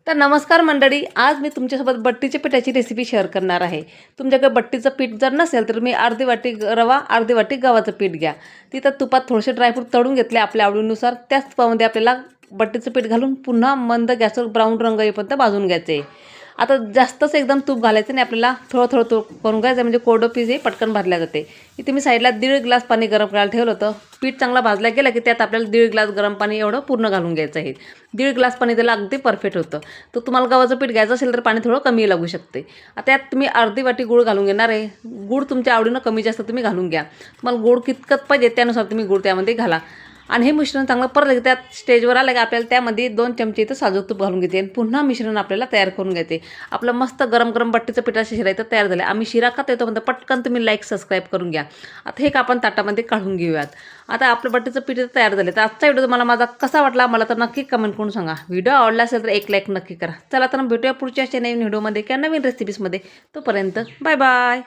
तर नमस्कार मंडळी, आज मी तुमच्यासोबत बट्टीच्या पिठाची रेसिपी शेअर करणार आहे. तुमच्याकडे बट्टीचं पीठ जर नसेल तर मी अर्धी वाटी रवा, अर्धी वाटी गव्हाचं पीठ घ्या. तिथं तुपात थोडेसे ड्रायफ्रूट तळून घेतले आपल्या आवडीनुसार. त्याच तुपामध्ये आपल्याला बट्टीचं पीठ घालून पुन्हा मंद गॅसवर ब्राऊन रंग येईपर्यंत भाजून घ्यायचे. आता जास्तच एकदम तूप घालायचं नाही, आपल्याला थोडं थोडं तूप करून घ्यायचं, म्हणजे कोरडं पीठ हे पटकन भाजल्या जाते. इथे मी साईडला 1.5 ग्लास पाणी गरम करायला ठेवलं होतं. पीठ चांगला भाजला गेला की त्यात आपल्याला 1.5 ग्लास गरम पाणी एवढं पूर्ण घालून घ्यायचं आहे. 1.5 ग्लास पाणी त्याला अगदी परफेक्ट होतं. तर तुम्हाला गव्हाचं पीठ घ्यायचं असेल तर पाणी थोडं कमी लागू शकते. आता त्यात तुम्ही अर्धी वाटी गूळ घालून घेणार आहे. गूळ तुमच्या आवडीनं कमी जास्त तुम्ही घालून घ्या. तुम्हाला गोड कितकत पाहिजे त्यानुसार तुम्ही गूळ त्यामध्ये घाला. आणि हे मिश्रण चांगलं परत त्यात स्टेजवर आलं की आपल्याला त्यामध्ये 2 चमचे इथं साजूक तूप घालून घेते आणि पुन्हा मिश्रण आपल्याला तयार करून घेते. आपलं मस्त गरम गरम बट्टीचं पिठाचं शिरा इथं तयार झालं. आम्ही शिरा खात येतो म्हणतो पटकन तुम्ही लाईक सबस्क्राईब करून घ्या. आता हे आपण ताटामध्ये काढून घेऊयात. आता आपलं बट्टीचं पीठ तयार झालं. तर आजचा व्हिडिओ तुम्हाला माझा कसा वाटला मला तर नक्की कमेंट करून सांगा. व्हिडिओ आवडला असेल तर एक लाईक नक्की करा. चला तर भेटूया पुढच्या नवीन व्हिडिओमध्ये किंवा नवीन रेसिपीजमध्ये. तोपर्यंत बाय बाय.